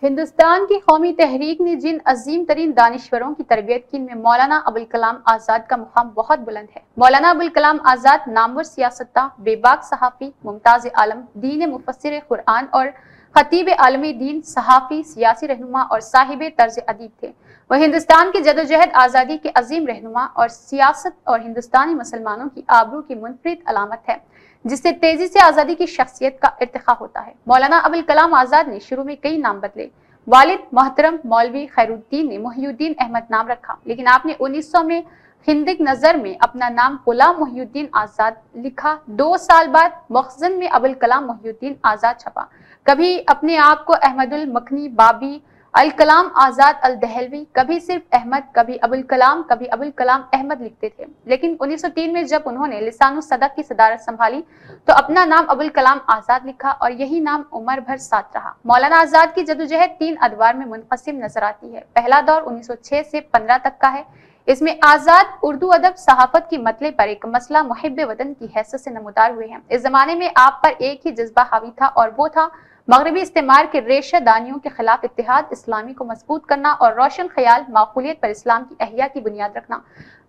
ہندوستان کی قومی تحریک نے جن عظیم ترین دانشوروں کی تربیت کی، ان میں مولانا ابوالکلام آزاد کا مقام بہت بلند ہے۔ مولانا ابوالکلام آزاد نامور سیاستداں، بے باک صحافی، ممتاز عالم دین، مفسر قرآن اور خطیب عالمی دین، صحافی، سیاسی رہنما اور صاحب طرز ادیب تھے۔ وہ ہندوستان کی جدوجہد آزادی کے عظیم رہنما اور سیاست اور ہندوستانی مسلمانوں کی آبرو کی منفرد علامت ہے، جس سے تیزی سے آزادی کی شخصیت کا ارتقاء ہوتا ہے۔ مولانا ابوالکلام آزاد نے شروع میں کئی نام بدلے۔ والد محترم مولوی خیر الدین نے محی الدین احمد نام رکھا، لیکن آپ نے 1900 میں خندق نظر میں اپنا نام غلام محی الدین آزاد لکھا۔ 2 سال بعد مخزن میں ابوالکلام محی الدین آزاد چھپا۔ کبھی اپنے آپ کو احمد المکنی بابی الکلام آزاد الدہلوی، کبھی صرف احمد، کبھی ابوالکلام، کبھی ابوالکلام احمد لکھتے تھے، لیکن 1903 میں جب انہوں نے لسان الصدق کی صدارت سنبھالی تو اپنا نام ابوالکلام آزاد لکھا اور یہی نام عمر بھر ساتھ رہا۔ مولانا آزاد کی جدوجہد 3 ادوار میں منقسم نظر آتی ہے۔ پہلا دور 1906 سے 15 تک کا ہے۔ اس میں آزاد اردو ادب صحافت کی مطلع پر ایک مسئلہ محب وطن کی حیثیت سے نمودار ہوئے ہیں۔ اس زمانے میں آپ پر ایک ہی جذبہ حاوی تھا اور وہ تھا مغربی استعمار کے ریشہ دانیوں کے خلاف اتحاد اسلامی کو مضبوط کرنا اور روشن خیال معقولیت پر اسلام کی احیا کی بنیاد رکھنا۔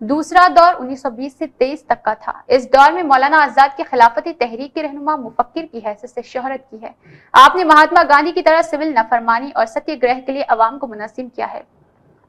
دوسرا دور 1920 سے 23 تک کا تھا۔ اس دور میں مولانا آزاد کی خلافتی تحریک کے رہنما مفکر کی حیثیت سے شہرت کی ہے۔ آپ نے مہاتما گاندھی کی طرح سول نافرمانی اور ستیہ گرہ کے لیے عوام کو منظم کیا ہے۔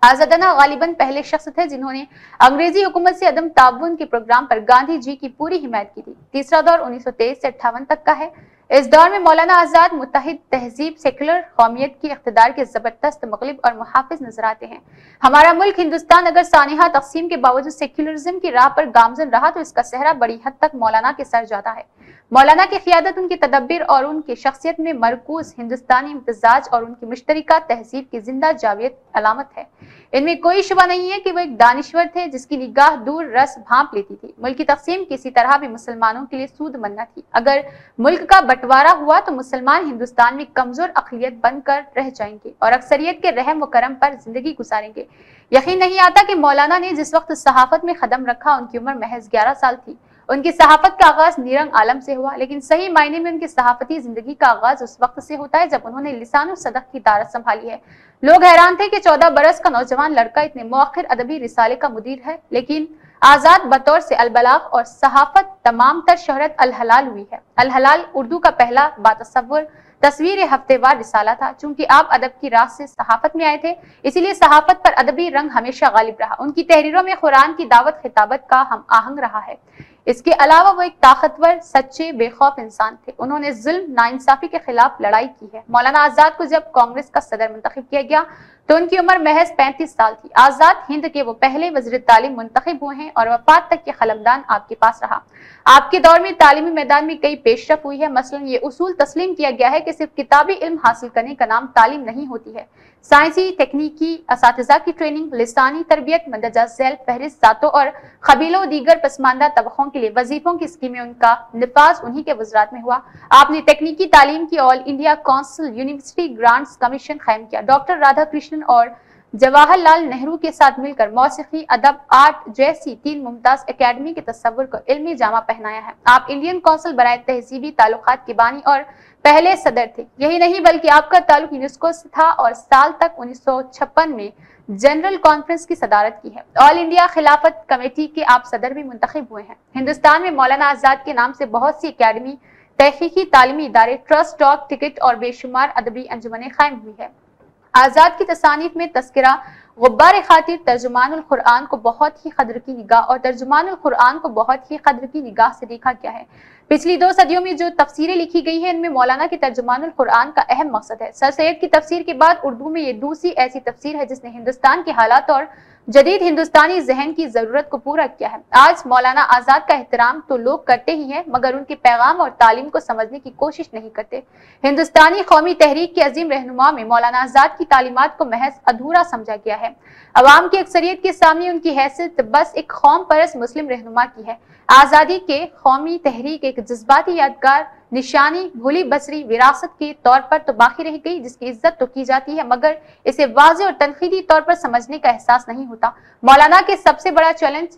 آزادانہ غالباً پہلے شخص تھے جنہوں نے انگریزی حکومت سے عدم تعاون کے پروگرام پر گاندھی جی کی پوری حمایت کی تھی۔ تیسرا دور 1923 سے 58 تک کا ہے۔ اس دور میں مولانا آزاد متحد تہذیب، سیکولر قومیت کی اقتدار کے زبردست مغلب اور محافظ نظر آتے ہیں۔ ہمارا ملک ہندوستان اگر سانحہ تقسیم کے باوجود سیکولرزم کی راہ پر گامزن رہا تو اس کا صحرا بڑی حد تک مولانا کے سر جاتا ہے۔ مولانا کی قیادت، ان کی تدبیر اور ان کی شخصیت میں مرکوز ہندوستانی امتزاج اور ان کی مشترکہ تہذیب کی زندہ جاوید علامت ہے۔ ان میں کوئی شبہ نہیں ہے کہ وہ ایک دانشور تھے جس کی نگاہ دور رس بھانپ لیتی تھی۔ ملک کی تقسیم کسی طرح بھی مسلمانوں کے لیے سود مند نہ تھی۔ اگر ملک کا بٹوارا ہوا تو مسلمان ہندوستان میں کمزور اقلیت بن کر رہ جائیں گے اور اکثریت کے رحم و کرم پر زندگی گزاریں گے۔ یقین نہیں آتا کہ مولانا نے جس وقت صحافت میں قدم رکھا ان کی عمر محض 11 سال تھی۔ ان کی صحافت کا آغاز نیرنگ عالم سے ہوا، لیکن صحیح معنی میں ان کی صحافتی زندگی کا آغاز اس وقت سے ہوتا ہے جب انہوں نے لسان الصدق کی دارت سنبھالی ہے۔ لوگ حیران تھے کہ 14 برس کا نوجوان لڑکا اتنے مؤخر ادبی رسالے کا مدیر ہے، لیکن آزاد بطور سے البلاغ اور صحافت تمام تر شہرت الحلال ہوئی ہے۔ الحلال اردو کا پہلا باتصور تصویر ہفتے وار رسالہ تھا۔ چونکہ آپ ادب کی راہ سے صحافت میں آئے تھے، اسی لیے صحافت پر ادبی رنگ ہمیشہ غالب رہا۔ ان کی تحریروں میں قرآن کی دعوت خطابت کا ہم آہنگ رہا ہے۔ اس کے علاوہ وہ ایک طاقتور، سچے، بے خوف انسان تھے۔ انہوں نے ظلم، ناانصافی کے خلاف لڑائی کی ہے۔ مولانا آزاد کو جب کانگریس کا صدر منتخب کیا گیا تو ان کی عمر محض 35 سال تھی۔ آزاد ہند کے وہ پہلے وزیر تعلیم منتخب ہوئے ہیں اور وفات تک یہ قلمدان آپ کے پاس رہا۔ آپ کے دور میں تعلیمی میدان میں کئی پیش رفت ہوئی ہے۔ مثلا یہ اصول تسلیم کیا گیا ہے کہ صرف کتابی علم حاصل کرنے کا نام تعلیم نہیں ہوتی ہے۔ سائنسی، تکنیکی اساتذہ کی ٹریننگ، لسانی تربیت، مندرجہ ذیل فہرست ذاتوں اور قبیلوں دیگر پسماندہ طبقوں کے لیے وظیفوں کی اسکیمیں، ان کا نفاذ انہی کے وزارات میں ہوا۔ آپ نے تکنیکی تعلیم کی all India council university grants commission قائم کیا۔ ڈاکٹر رادھا کرشنن اور جواہر لال نہرو کے ساتھ مل کر موسیقی، ادب، آرٹ جیسی 3 ممتاز اکیڈمی کے تصور کو علمی جامہ پہنایا ہے۔ آپ انڈین کونسل برائے تہذیبی تعلقات کے بانی اور پہلے صدر تھے۔ یہی نہیں بلکہ آپ کا تعلق یونیسکو سے تھا اور سال تک 1956 میں جنرل کانفرنس کی صدارت کی ہے۔ آل انڈیا خلافت کمیٹی کے آپ صدر بھی منتخب ہوئے ہیں۔ ہندوستان میں مولانا آزاد کے نام سے بہت سی اکیڈمی، تحقیقی تعلیمی ادارے، ٹرسٹ، ڈاک ٹکٹ اور بے شمار ادبی انجمنیں قائم ہوئی ہے۔ آزاد کی تصانیف میں تذکرہ غبار خاطر ترجمان القرآن کو بہت ہی قدر کی نگاہ اور ترجمان القرآن کو بہت ہی قدر کی نگاہ سے دیکھا گیا ہے۔ پچھلی 2 صدیوں میں جو تفسیریں لکھی گئی ہیں ان میں مولانا کی ترجمان القرآن کا اہم مقصد ہے۔ سر سید کی تفسیر کے بعد اردو میں یہ دوسری ایسی تفسیر ہے جس نے ہندوستان کے حالات اور جدید ہندوستانی ذہن کی ضرورت کو پورا کیا ہے۔ آج مولانا آزاد کا احترام تو لوگ کرتے ہی ہیں مگر ان کے پیغام اور تعلیم کو سمجھنے کی کوشش نہیں کرتے۔ ہندوستانی قومی تحریک کے عظیم رہنما میں مولانا آزاد کی تعلیمات کو محض ادھورا سمجھا گیا ہے۔ عوام کی اکثریت کے سامنے ان کی حیثیت بس ایک قوم پرست مسلم رہنما کی ہے۔ آزادی کے قومی تحریک ایک جذباتی یادگار نشانی، بھولی بصری وراثت کے طور پر تو باقی رہ گئی جس کی عزت تو کی جاتی ہے مگر اسے واضح اور تنقیدی طور پر سمجھنے کا احساس نہیں ہوتا۔ مولانا کے سب سے بڑا چیلنج